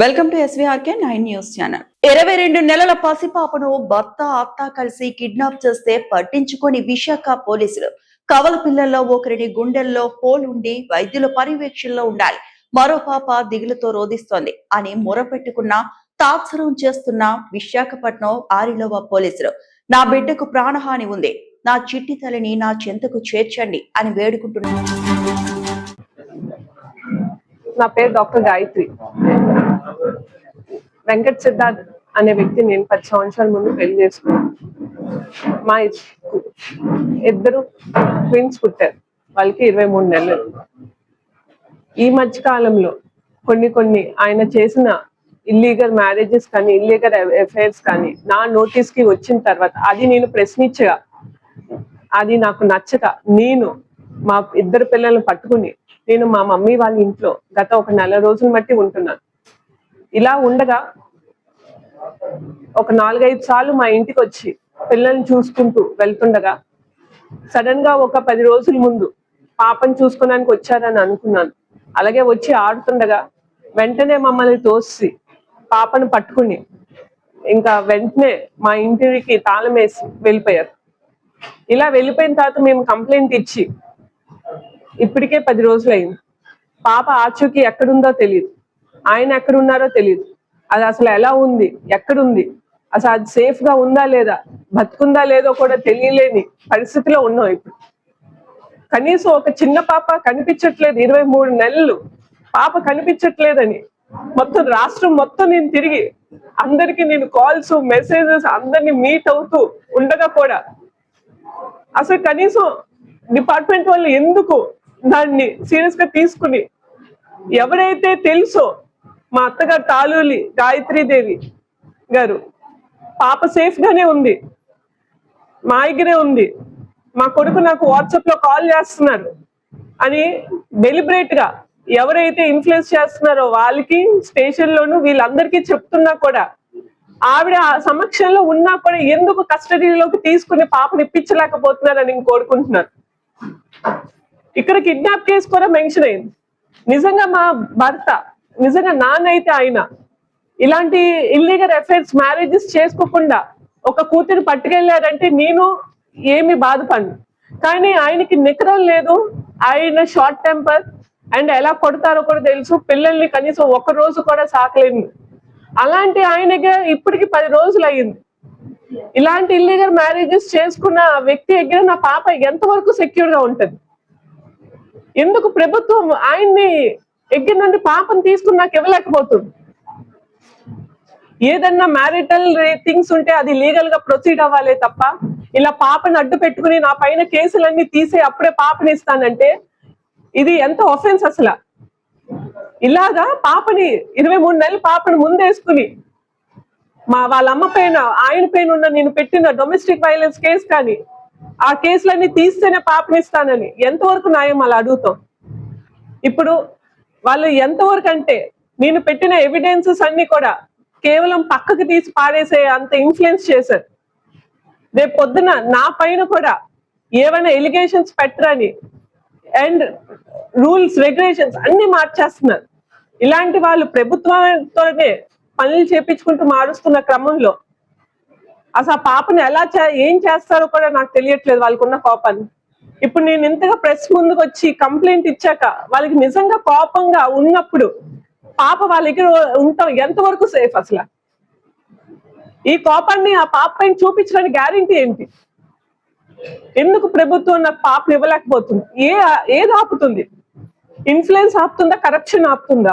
Welcome to SVRK 9 news channel. 22 నెలల పసిపాపను భర్త అత్త కలిసి కిడ్నాప్ చేస్తే పట్టించుకొని విశాఖ పోలీసులు కవల పిల్లల్లో ఒకరిని గుండెల్లో హోల్ ఉండి వైద్యుల పర్యవేక్షణలో ఉండాలి, మరో పాప దిగులుతో రోధిస్తోంది అని మొరపెట్టుకున్న తాత్సరం చేస్తున్న విశాఖపట్నం ఆరిలోవ పోలీసులు నా బిడ్డకు ప్రాణహాని ఉంది, నా చిట్టి తల్లిని నా చెంతకు చేర్చండి అని వేడుకుంటున్నారు. నా పేరు డాక్టర్ గాయత్రి. వెంకట్ సిద్ధార్థ్ అనే వ్యక్తి నేను 10 సంవత్సరాల ముందు పెళ్లి చేసుకున్నాను. మా ఇద్దరు ట్విన్స్ పుట్టారు, వాళ్ళకి 23 నెలలు. ఈ మధ్య కాలంలో కొన్ని ఆయన చేసిన ఇల్లీగల్ మ్యారేజెస్ కానీ ఇల్లీగల్ అఫైర్స్ కానీ నా నోటీస్ కి వచ్చిన తర్వాత అది నేను ప్రశ్నించగా అది నాకు నచ్చక నేను మా ఇద్దరు పిల్లల్ని పట్టుకుని నేను మా మమ్మీ వాళ్ళ ఇంట్లో గత 1 నెల రోజులు బట్టి ఉంటున్నాను. ఇలా ఉండగా ఒక 4-5 సార్లు మా ఇంటికి వచ్చి పిల్లల్ని చూసుకుంటూ వెళ్తుండగా సడన్ గా ఒక 10 రోజుల ముందు పాపను చూసుకోవడానికి వచ్చారని అనుకున్నాను. అలాగే వచ్చి ఆడుతుండగా వెంటనే మమ్మల్ని తోసి పాపను పట్టుకుని ఇంకా వెంటనే మా ఇంటికి తాళం వేసి వెళ్ళిపోయారు. ఇలా వెళ్ళిపోయిన తర్వాత మేము కంప్లైంట్ ఇచ్చి ఇప్పటికే 10 రోజులు అయింది. పాప ఆచూకీ ఎక్కడుందో తెలియదు, ఆయన ఎక్కడున్నారో తెలియదు, అది అసలు ఎలా ఉంది, ఎక్కడుంది, అసలు అది సేఫ్ గా ఉందా లేదా, బతుకుందా లేదో కూడా తెలియలేని పరిస్థితిలో ఉన్నాం ఇప్పుడు. కనీసం ఒక చిన్న పాప కనిపించట్లేదు, 23 నెలలు పాప కనిపించట్లేదని మొత్తం రాష్ట్రం మొత్తం నేను తిరిగి అందరికి నేను కాల్స్ మెసేజెస్ అందరినీ మీట్ అవుతూ ఉండగా కూడా అసలు కనీసం డిపార్ట్మెంట్ వాళ్ళు ఎందుకు దాన్ని సీరియస్ గా తీసుకుని ఎవరైతే తెలుసో మా అత్తగారు తాలూలి గాయత్రీదేవి గారు పాప సేఫ్ గానే ఉంది, మా దగ్గరే ఉంది, మా కొడుకు నాకు వాట్సాప్ లో కాల్ చేస్తున్నారు అని డెలిబరేట్ గా ఎవరైతే ఇన్ఫ్లుయెన్స్ చేస్తున్నారో వాళ్ళకి స్టేషన్ లోను వీళ్ళందరికీ చెప్తున్నా కూడా ఆవిడ సమక్షంలో ఉన్నా కూడా ఎందుకు కస్టడీలోకి తీసుకుని పాపను ఇప్పించలేకపోతున్నారని కోరుకుంటున్నారు. ఇక్కడ కిడ్నాప్ కేసు కూడా మెన్షన్ అయింది. నిజంగా మా భర్త నిజంగా నాన్న అయితే ఆయన ఇలాంటి ఇల్లీగల్ అఫైర్స్ మ్యారేజెస్ చేసుకోకుండా ఒక కూతురు పట్టుకెళ్ళారంటే నేను ఏమి బాధపడను. కానీ ఆయనకి నికరం లేదు, ఆయన షార్ట్ టెంపర్ అండ్ ఎలా కొడతారో కూడా తెలుసు, పిల్లల్ని కనీసం 1 రోజు కూడా సాకలేను. అలాంటి ఆయనగా ఇప్పటికి 10 రోజులు అయ్యింది. ఇలాంటి ఇల్లీగల్ మ్యారేజెస్ చేసుకున్న వ్యక్తి దగ్గర నా పాప ఎంతవరకు సెక్యూర్ గా ఉంటుంది? ఎందుకు ప్రభుత్వం ఆయన్ని ఎగ్గిన నుండి పాపను తీసుకుని నాకు ఇవ్వలేకపోతుంది? ఏదన్నా మ్యారిటల్ థింగ్స్ ఉంటే అది లీగల్ గా ప్రొసీడ్ అవ్వాలే తప్ప ఇలా పాపని అడ్డు పెట్టుకుని నా పైన కేసులన్నీ తీసే అప్పుడే పాపని ఇస్తానంటే ఇది ఎంత ఆఫెన్స్ అసలు. ఇలాగా పాపని 23 నెలలు పాపని ముందేసుకుని వాళ్ళ అమ్మ పైన ఆయన పైన ఉన్న నేను పెట్టిన డొమెస్టిక్ వైలెన్స్ కేసు కానీ ఆ కేసులన్నీ తీస్తేనే పాపనిస్తానని ఎంతవరకు న్యాయం అలా అడుగుతాం? ఇప్పుడు వాళ్ళు ఎంతవరకు అంటే నేను పెట్టిన ఎవిడెన్సెస్ అన్ని కూడా కేవలం పక్కకు తీసి పాడేసే అంత ఇన్ఫ్లుయెన్స్ చేశారు. రేపు పొద్దున నా పైన కూడా ఏమైనా ఎలిగేషన్స్ పెట్టరని అండ్ రూల్స్ రెగ్యులేషన్స్ అన్ని మార్చేస్తున్నారు. ఇలాంటి వాళ్ళు ప్రభుత్వంతోనే పనులు చేపించుకుంటూ మారుస్తున్న క్రమంలో అసలు ఆ పాపని ఎలా ఏం చేస్తారో కూడా నాకు తెలియట్లేదు వాళ్ళకున్న కోపాన్ని. ఇప్పుడు నేను ఇంతగా ప్రెస్ ముందుకు వచ్చి కంప్లైంట్ ఇచ్చాక వాళ్ళకి నిజంగా కోపంగా ఉన్నప్పుడు పాప వాళ్ళ దగ్గర ఉంటాం ఎంతవరకు సేఫ్? అసలు ఈ కోపాన్ని ఆ పాప పైన చూపించడానికి గ్యారంటీ ఏంటి? ఎందుకు ప్రభుత్వం నాకు పాపను ఇవ్వలేకపోతుంది? ఏది ఆపుతుంది? ఇన్ఫ్లుయెన్స్ ఆపుతుందా, కరప్షన్ ఆపుతుందా?